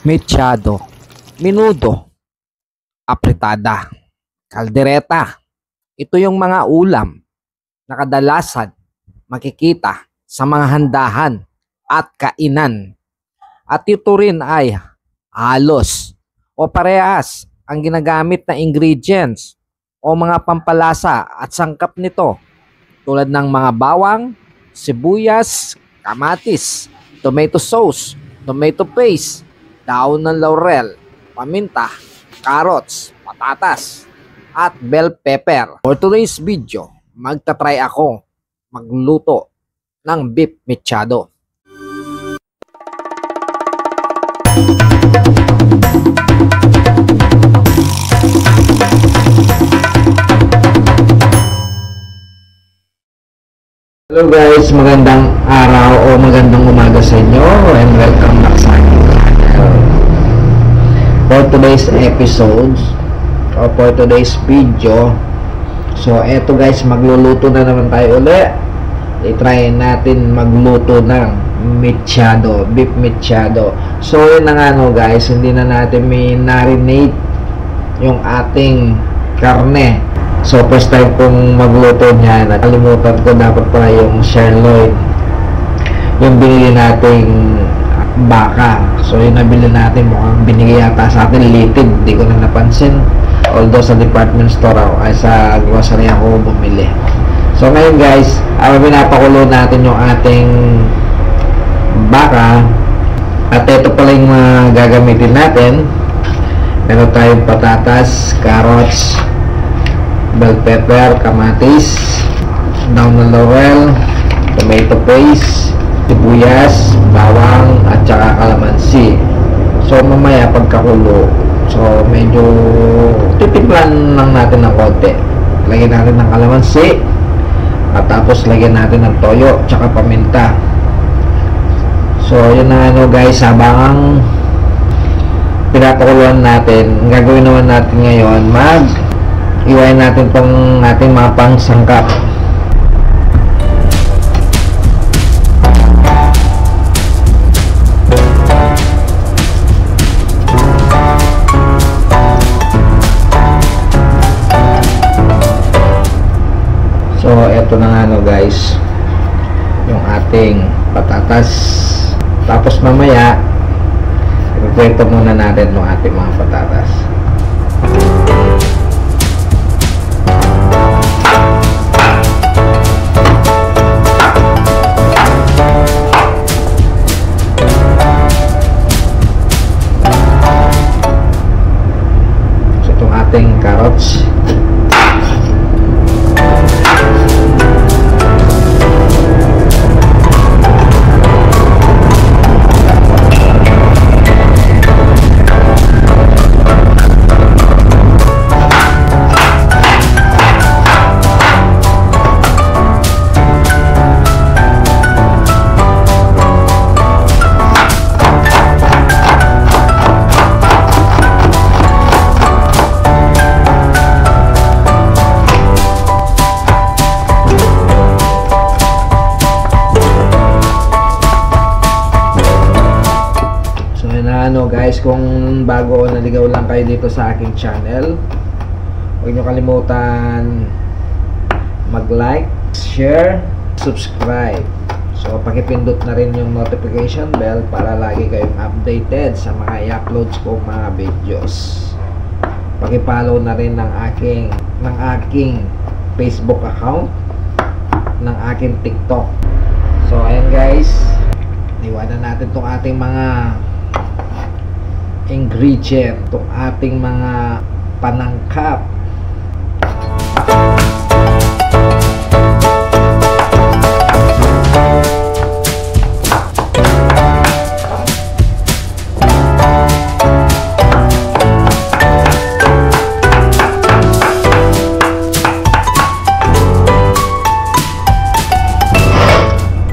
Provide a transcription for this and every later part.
mechado, menudo, apritada, kaldereta. Ito yung mga ulam na kadalasan makikita sa mga handahan at kainan. At ito rin ay halos o parehas ang ginagamit na ingredients o mga pampalasa at sangkap nito tulad ng mga bawang, sibuyas, kamatis, tomato sauce, tomato paste, daon ng laurel, paminta, carrots, patatas, at bell pepper. For today's video, magta-try ako magluto ng beef mechado. Hello guys, magandang araw o magandang umaga sa inyo and welcome back sa aking channel. For today's episodes o for today's video, so eto guys, magluluto na naman tayo ulit. I-try natin magluto ng mechado, beef mechado. So yun na nga no guys, hindi na natin marinate yung ating karne. So first time kong magluto niyan, nakalimutan ko dapat pala yung sirloin, yung binili nating baka. So yung nabili natin, mukhang binigay yata sa atin litid, hindi ko na napansin, although sa department store ako, ay sa grocery ako bumili. So ngayon guys, pinapakulo natin yung ating baka, at ito pala yung gagamitin natin. Meron tayong patatas, carrots, bell pepper, kamatis, daon ng laurel, tomato paste, sibuyas, bawang, at saka kalamansi. So mamaya pagkakulo, so medyo titimplan lang natin ng konti. Lagyan natin ng kalamansi, at tapos lagyan natin ng toyo, tsaka paminta. So yun na ano guys, habang pinapakuluan natin, ang gagawin naman natin ngayon, iwain natin tong ating mga pangsangkap. So eto na nga no guys, yung ating patatas. Tapos mamaya iprito muna natin yung ating mga patatas. Carrots, ano guys, kung bago o naligaw lang kayo dito sa aking channel, huwag nyo kalimutan mag-like, share, subscribe. So pakipindot na rin yung notification bell para lagi kayong updated sa mga i-uploads ko mga videos. Pakipollow na rin ng aking Facebook account, ng aking TikTok. So ayan guys, iwanan natin tong ating mga ingredient, itong ating mga panangkap.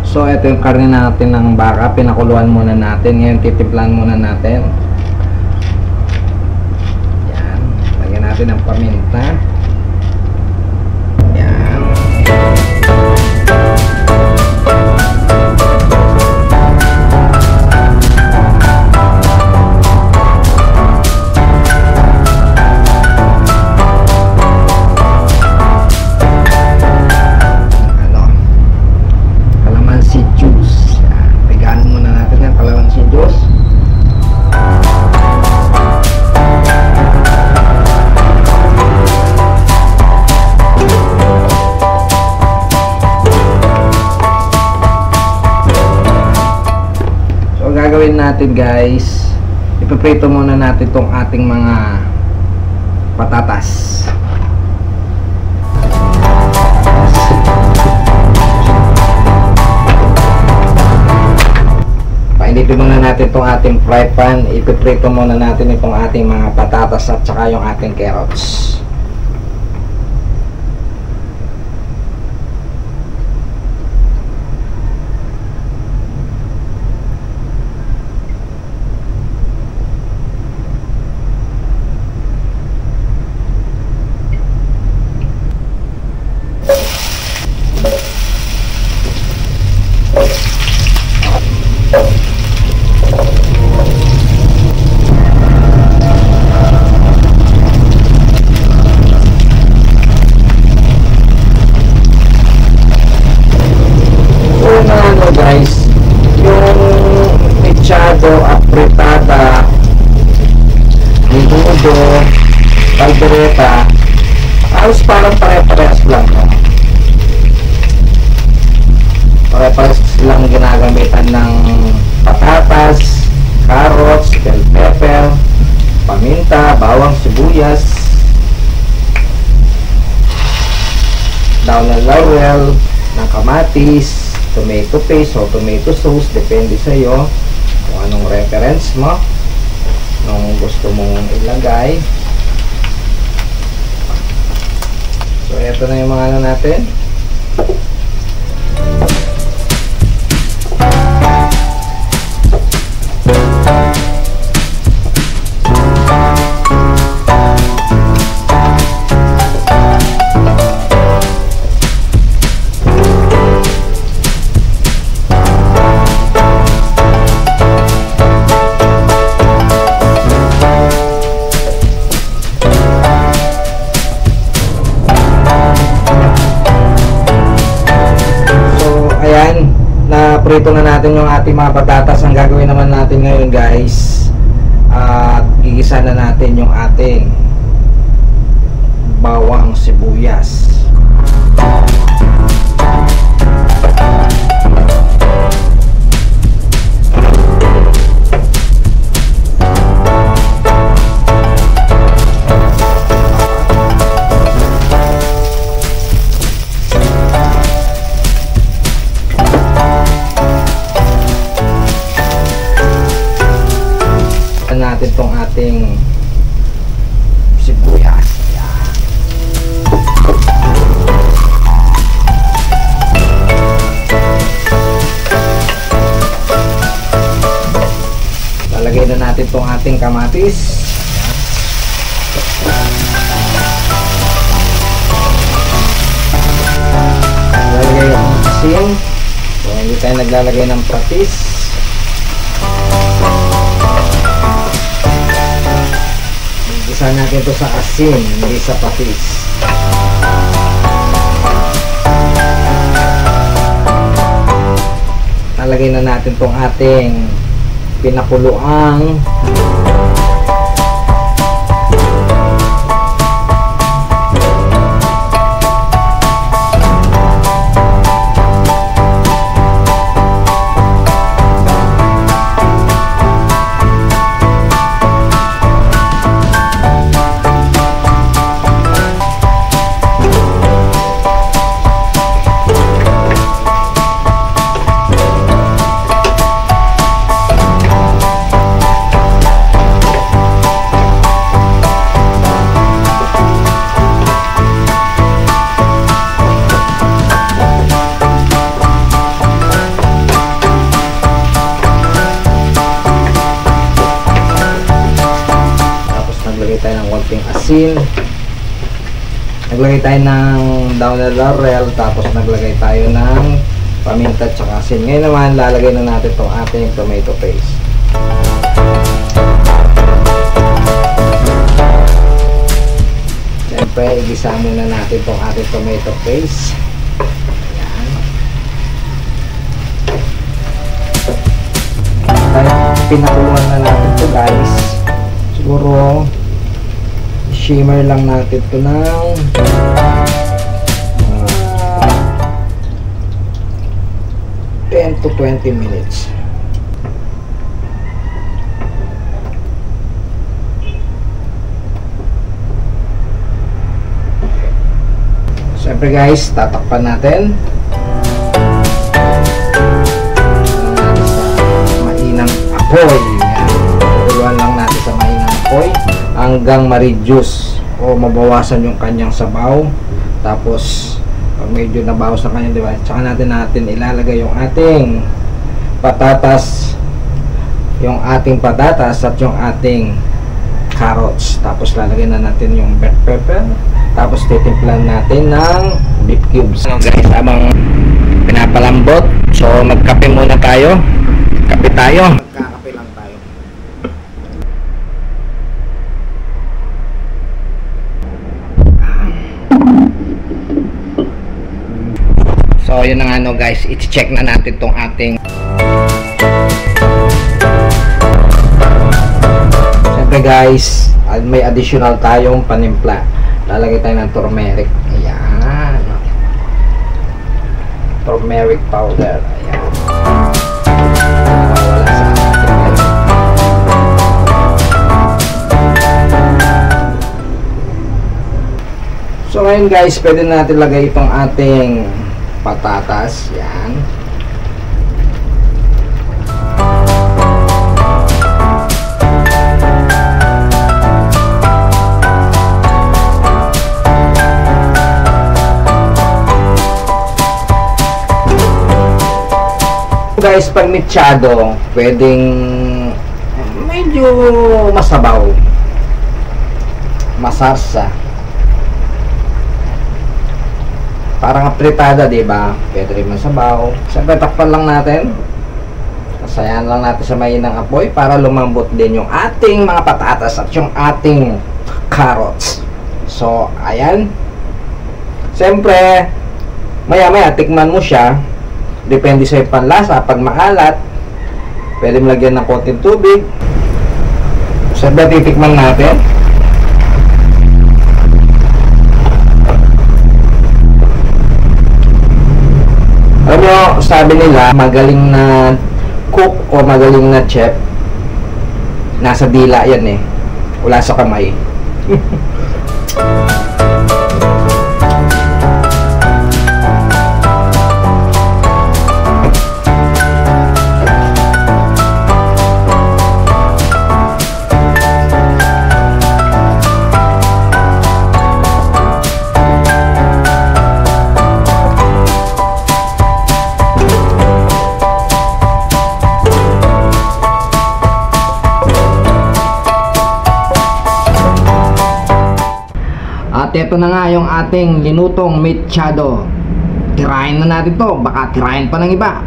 So ito yung karne natin ng baka, pinakuluan muna natin. Ngayon titimplan muna natin. Ng paminta. Yan. gagawin natin guys, ipiprito muna natin tong ating mga patatas. Painitin muna natin itong ating fry pan. Ipiprito muna natin itong ating mga patatas at saka yung ating carrots. Guys, yung mechado, apretada, menudo, caldereta, halos parang pare-parehas lang, no? Pare-parehas lang ginagamitan ng patatas, carrots, bell pepper, paminta, bawang, sibuyas, daon ng laurel, ng kamatis, tomato paste o tomato sauce, depende sa iyo kung anong reference mo, anong gusto mong ilagay. So ito na yung mga ano natin. Prito na natin yung ating mga patatas. Ang gagawin naman natin ngayon guys, at gigisa na natin yung ating bawang sibuyas. Natin tong ating sibuyas. Ayan. Lalagay na natin tong ating kamatis. Lalagay yung asin. So hindi tayo naglalagay ng patis. Isa natin to sa asin, hindi sa patis. Lalagay na natin tong ating pinakuluang asin, naglagay tayo ng daon ng laurel, tapos naglagay tayo ng paminta at saka asin. Ngayon naman lalagay na natin itong ating tomato paste. Siyempre igisa muna natin itong ating tomato paste. Ayan. Pinakuluan na natin ito guys. Siguro shimmer lang natin ito ng 10 to 20 minutes. Siyempre guys, tatakpan natin. Sa mainang apoy. Tuluan lang natin sa mainang apoy hanggang ma-reduce o mabawasan yung kanyang sabaw. Tapos pag medyo nabawas na kanya, diba? Tsaka natin ilalagay yung ating patatas, at yung ating carrots. Tapos lalagyan na natin yung black pepper. Tapos titimplan natin ng beef cubes. So guys, habang pinapalambot, so magkape muna tayo. Kape tayo. Magkakape lang tayo. So yun ang ano guys, i-check na natin tong ating. Siyempre guys, may additional tayong panimpla. Lalagay tayo ng turmeric. Ayan. Turmeric powder. Ayan. Wala sa ating. So ngayon guys, pwede natin lagay itong ating patatas. Yan. Guys, pag mechado, pwedeng medyo masabaw, masarsa, parang apritada, diba? Pwede rin masabaw. Siyempre takpan lang natin, kasayan lang natin sa mainang apoy para lumambot din yung ating mga patatas at yung ating carrots. So ayan, siyempre maya maya tikman mo siya. Depende sa panlasa. Pag maalat, pwede mo lagyan ng konting tubig. Siyempre titikman natin. Alam nyo, sabi nila, magaling na cook o magaling na chef, nasa dila yan eh, wala sa kamay. At ito na nga yung ating linutong mechado. Tirahin na natin to, baka tirahin pa ng iba.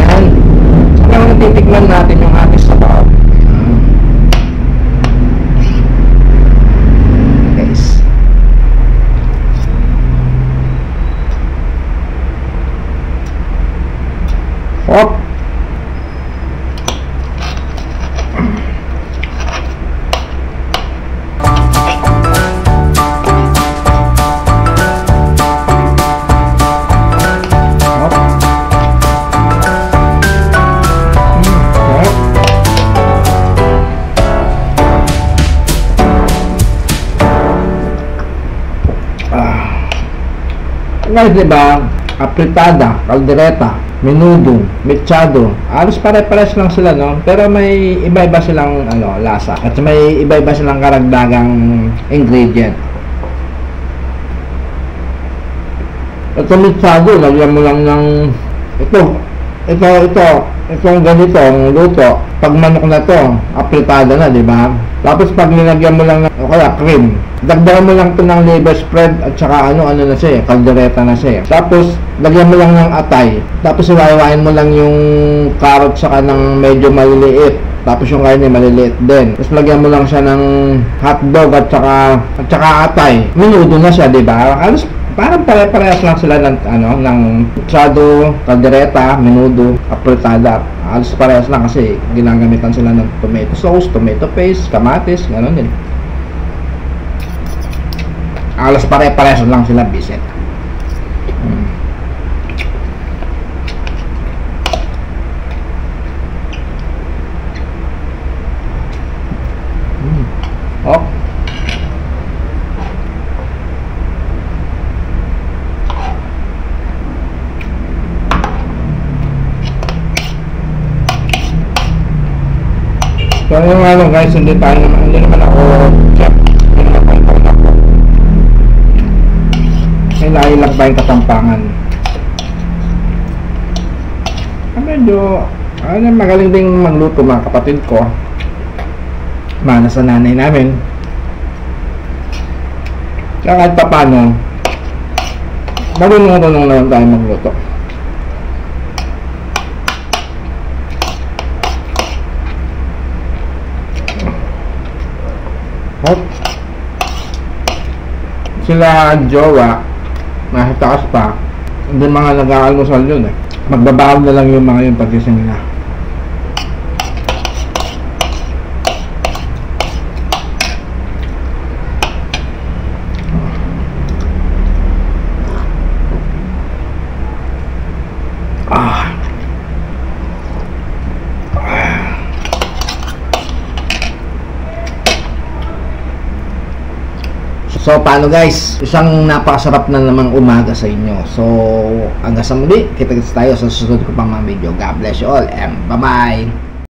Yan. So ngayon titikman natin yung ating sabaw. Hop. Guys, diba? Apritada, caldereta, menudo, mechado, halos pare-pares lang sila, no? Pero may iba-iba silang lasa at may iba-iba silang karagdagang ingredient. Ito mechado, lagyan mo lang ng itong ganitong luto. Pag manok na to, apritada na, di ba? Tapos pag nilagyan mo lang o kaya cream, dagdagan mo lang to ng liver spread at saka ano na siya, caldereta na siya. Tapos lagyan mo lang ng atay. Tapos iwain mo lang yung carrot saka ng medyo maliliit. Tapos yung karne maliliit din. Tapos lagyan mo lang siya ng hotdog at saka atay. Menudo na siya, di ba? Alos parang pare-parehas lang sila ng mechado, caldereta, menudo, apritada. Alos parehas lang kasi ginagamitan sila ng tomato sauce, tomato paste, kamatis, gano'n din. Alas pare-pareso lang sila visit. Oh. So yung ano guys, hindi naman ako chef. May nailag ba yung katampangan? Medyo magaling ding magluto mga kapatid ko. Mana sa nanay namin. Kaya kahit pa paano, marunong na lang tayo magluto. Hop. Sila jowa, nasa taas pa, hindi mga nag-aalmusal yun eh. Magbabawal na lang yung mga yung pagising nila. So paano guys, isang napakasarap na namang umaga sa inyo. So hanggang sa muli, kita-kits tayo sa susunod ko pang mga video. God bless you all and bye bye.